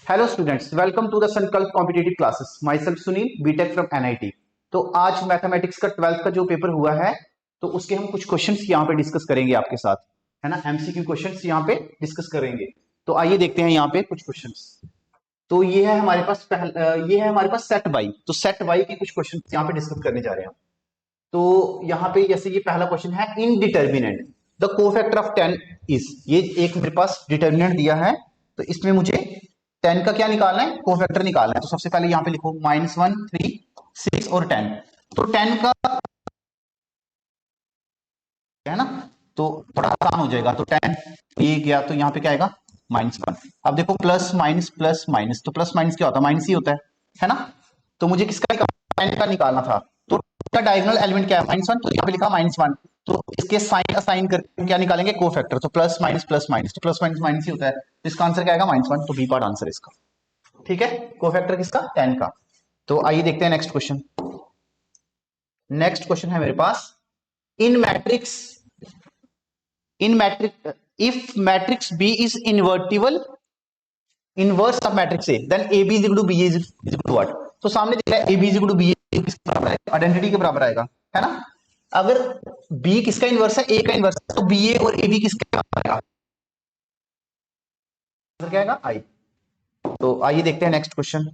Hello students, welcome to the Sankalp competitive classes. Myself Sunil, BTech from NIT. तो आज mathematics का 12th का जो पेपर हुआ है, तो उसके हम कुछ क्वेश्चंस यहाँ पे डिस्कस करेंगे आपके साथ, है ना। एमसीक्यू क्वेश्चंस यहाँ पे डिस्कस करेंगे। तो आइए देखते हैं यहाँ पे कुछ क्वेश्चंस। तो ये है हमारे पास ये है हमारे पास सेट बाई। तो सेट बाई के कुछ क्वेश्चन यहाँ पे डिस्कस करने जा रहे हैं। तो यहाँ पे जैसे ये पहला क्वेश्चन है, indeterminate the cofactor of 10 is. ये एक मेरे पास डिटर्मिनेंट दिया है, तो इसमें मुझे 10 का क्या निकालना है, कोफैक्टर निकालना है। तो सबसे पहले यहाँ पे लिखो -1, 3, 6 और 10। तो 10 का है ना, तो थोड़ा आसान हो जाएगा। तो 10 ये गया, तो यहाँ पे क्या आएगा -1। अब देखो प्लस माइनस प्लस माइनस, तो प्लस माइनस क्या होता है, माइनस ही होता है ना। तो मुझे किसका निकालना, 10 का निकालना था। तो का डायगोनल एलिमेंट क्या है, -1। तो यहाँ पे लिखा -1। तो इसके साइन असाइन करके क्या निकालेंगे, कोफैक्टर। तो प्लस माइनस प्लस माइनस, तो प्लस माइनस माइनस ही होता है। तो इसका आंसर क्या आएगा, -1। तो बी पार्ट आंसर इसका। ठीक है, कोफैक्टर किसका, 10 का। तो आइए देखते हैं नेक्स्ट क्वेश्चन। नेक्स्ट क्वेश्चन है मेरे पास, इन matrix if matrix B is invertible inverse of matrix A, then AB is equal to BA is equal to what? तो सामने दिख रहा है AB is equal to BA किसके बराबर है, आइडेंटिटी के बराबर आएगा, है ना। अगर B किसका इनवर्स है, A का इनवर्स है, तो BA और AB किसके बराबर आएगा, क्या आएगा, I। तो आइए देखते हैं next question.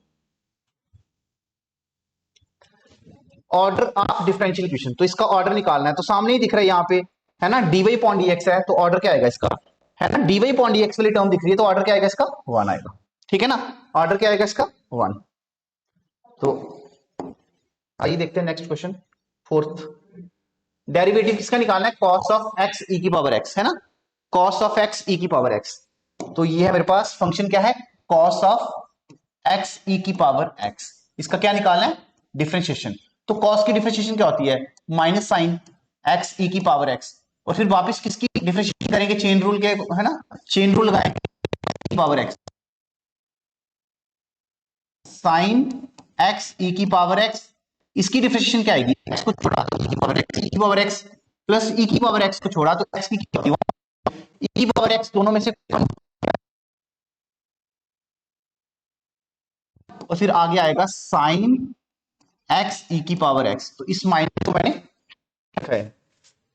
Order of differential equation, तो इसका ऑर्डर निकालना है। तो सामने ही दिख रहा है यहाँ पे, है ना, dy अपॉन dx है। तो ऑर्डर क्या आएगा इसका, है ना, dy अपॉन dx वाली टर्म दिख रही है, तो ऑर्डर क्या आएगा इसका, 1 आएगा। ठीक है ना, ऑर्डर क्या आएगा इसका, 1। तो आइए देखते हैं नेक्स्ट क्वेश्चन, फोर्थ। डेरिवेटिव किसका निकालना है, cos ऑफ x e की पावर x, है ना, cos ऑफ x e की पावर x। तो ये है मेरे पास फंक्शन क्या है, cos ऑफ x e की पावर x। इसका क्या निकालना है, डिफरेंशिएशन। तो cos की डिफरेंशिएशन क्या होती है, माइनस साइन x e की पावर x। और फिर वापस किसकी डिफरेंशिएशन करेंगे, चेन रूल के, है ना, चेन रूल लगाएंगे, power x sine x e की पावर x। इसकी डिफरेंशिएशन क्या आएगी, x को छोड़ा तो e की पावर x, e की पावर x प्लस e की पावर x को छोड़ा तो x की पावर e की पावर x, दोनों में से। और फिर आगे आएगा साइन x e की पावर x। तो इस माइनस को मैंने रखा है,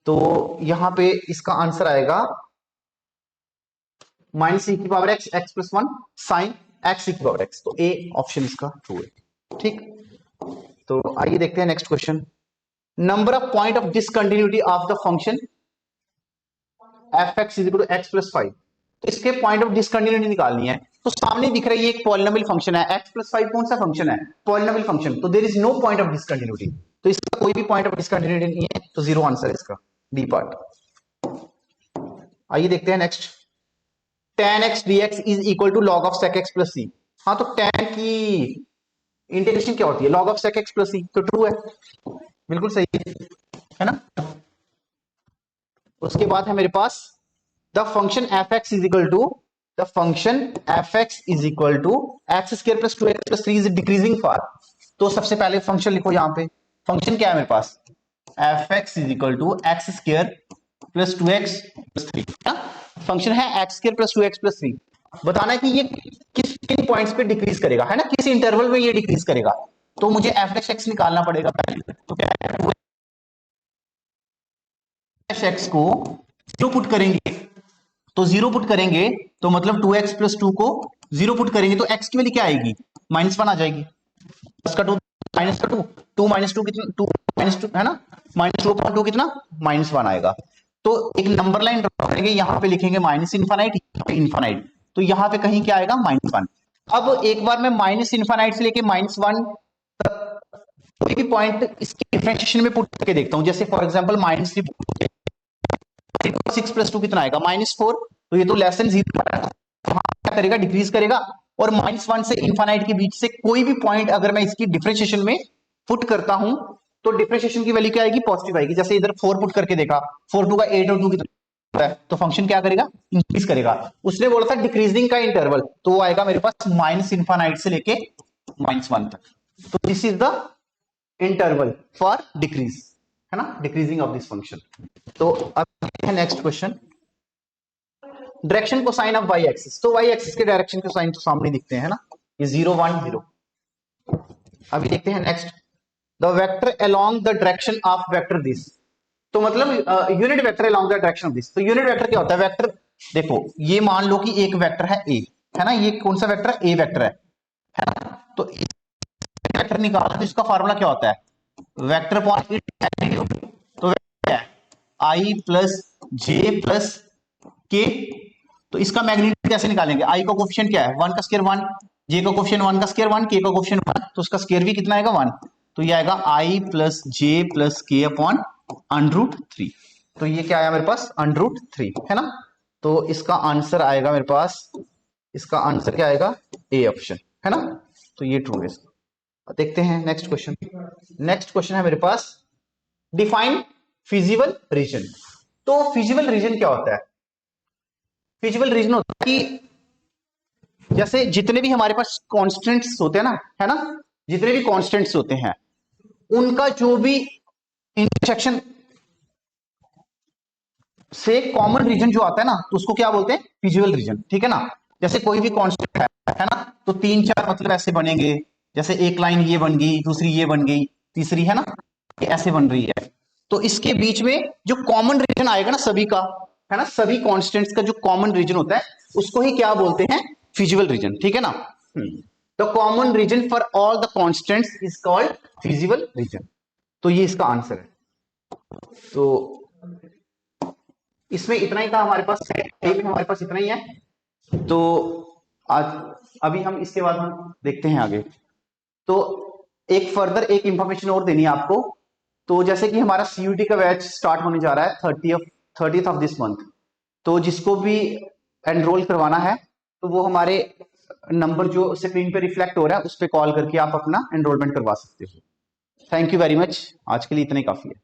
तो यहां पे इसका आंसर आएगा माइनस e की power x, x plus 1 sine x e की पावर x। तो ए ऑप्शन इसका ट्रू है। ठीक, तो आइए देखते हैं next question. Number of point of discontinuity of the function f(x) is equal to x plus 5। तो इसके पॉइंट ऑफ डिसकंटिन्यूटी निकालनी है। तो सामने दिख रहा है ये एक पॉलिनोमियल फंक्शन है, x प्लस 5 कौन सा फंक्शन है, पॉलिनोमियल फंक्शन। तो there is no point of discontinuity, तो इसका कोई भी पॉइंट ऑफ डिसकंटिन्यूटी नहीं है, तो जीरो आंसर है इसका, बी पार्ट। आइए देखते हैं next. tan x dx is equal to log of sec x plus c। हाँ, तो tan की इंटीग्रेशन क्या होती है, log of sec x plus c। तो ट्रू है, बिल्कुल सही है ना। उसके बाद है मेरे पास the function f(x) is equal to x square plus 2x plus 3 is decreasing for. तो सबसे पहले फंक्शन लिखो, यहाँ पे फंक्शन क्या है मेरे पास, f(x) is equal to x square plus 2x plus 3। Function है x square plus 2x plus 3। बताना है कि ये किन पॉइंट्स पे डिक्रीज करेगा, है ना, किस इंटरवल में ये डिक्रीज करेगा। तो मुझे f(x) निकालना पड़ेगा पहले। तो क्या है, x को जीरो पुट करेंगे, तो जीरो पुट करेंगे तो मतलब 2x प्लस 2 को जीरो पुट करेंगे तो x की वैल्यू क्या आएगी, -1 आ जाएगी। प्लस का 2 माइनस का 2, 2 माइनस 2 कितना, 2 माइनस 2 है ना, -2/2 कितना, -1 आएगा। तो एक नंबर लाइन ड्रॉ करेंगे, यहां पे लिखेंगे माइनस इनफाइनाइट, इनफाइनाइट। तो यहां पे कहीं क्या आएगा, -1। अब एक बार मैं माइनस इनफाइनाइट से लेके -1 कोई भी पॉइंट इसके डिफरेंशिएशन में पुट करके देखता हूं। जैसे फॉर एग्जांपल -3 6 प्लस 2 कितना आएगा, -4। तो ये तो लेस देन 0 क्या करेगा, डिक्रीज करेगा। और -1 से इनफाइनाइट के बीच से कोई भी पॉइंट अगर मैं इसकी डिफरेंशिएशन में पुट करता हूं, तो डिफरेंशिएशन की वैल्यू क्या आएगी, पॉजिटिव आएगी। जैसे इधर 4 पुट करके देखा, 4 2 का 8 और 2 कितना है, तो फंक्शन क्या करेगा, इंक्रीज करेगा। उसने बोला था डिक्रीजिंग का इंटरवल, तो वो आएगा मेरे पास माइनस इनफाइनाइट से लेके -1 तक। तो this is the interval for decrease, है ना, डिक्रीजिंग ऑफ दिस फंक्शन। तो अब next question. Direction cosine of Y axis, तो वाई एक्सिस के डायरेक्शन कोसाइन तो सामने दिखते हैं ना, ये 0 1 0। अभी देखते हैं next, the vector along the direction of vector this, तो मतलब unit vector along the direction of this. तो यूनिट वेक्टर क्या होता है? वेक्टर देखो, ये मान लो कि एक वेक्टर है ए, है ना, ये कौन सा वेक्टर है? ए वेक्टर है ना। तो वेक्टर निकालना, तो इसका फार्मूला क्या होता है? वेक्टर पॉइंट मैग्नीट्यूड, तो क्या है? आई प्लस जे प्लस के। तो इसका मैग्नीट्यूड कैसे निकालेंगे? आई का कोफिशिएंट क्या है? 1 का स्क्वायर 1, जे का कोफिशिएंट 1 का स्क्वायर 1, के का कोफिशिएंट 1, तो उसका स्क्वायर भी कितना आएगा? 1। तो ये आएगा आई प्लस जे प्लस के अपॉन √3। तो ये क्या आया मेरे पास? √3, है ना। तो इसका आंसर आएगा मेरे पास, इसका आंसर क्या आएगा? ए ऑप्शन, है ना। तो ये ट्रू है। देखते हैं नेक्स्ट क्वेश्चन। नेक्स्ट क्वेश्चन है मेरे पास, डिफाइन फिजिबल रीजन। तो फिजिबल रीजन क्या होता है? फिजिबल रीजन होता है कि जैसे जितने भी हमारे पास कांस्टेंट्स होते हैं ना, है ना, जितने भी कांस्टेंट्स होते हैं उनका जो भी इंटरसेक्शन से कॉमन रीजन जो आता है ना, तो उसको क्या बोलते हैं? फिजिबल रीजन, ठीक है ना। जैसे कोई भी कांस्टेंट है ना, तो 3 4 मतलब ऐसे बनेंगे, जैसे एक लाइन ये बन गई, दूसरी ये बन गई, तीसरी, है ना, ये ऐसे बन रही है। तो इसके बीच में जो कॉमन रीजन आएगा ना सभी का, है ना, सभी कांस्टेंट्स का जो कॉमन रीजन होता है उसको ही क्या बोलते हैं? फिजिबल रीजन, ठीक है ना। The common region for all the constants is called feasible region. तो ये इसका आंसर है। तो इसमें इतना ही था हमारे पास, हमारे पास इतना ही है। तो आज अभी हम इसके बाद हम देखते हैं आगे। तो एक फर्दर एक इंफॉर्मेशन और देनी है आपको। तो जैसे कि हमारा सीयूटी का बैच स्टार्ट होने जा रहा है 30th ऑफ दिस मंथ। तो जिसको भी एनरोल करवाना है तो वो हमारे नंबर जो स्क्रीन पे रिफ्लेक्ट हो रहा है उस पर कॉल करके आप अपना एनरोलमेंट करवा सकते हो। थैंक यू वेरी मच, आज के लिए इतना ही काफी है।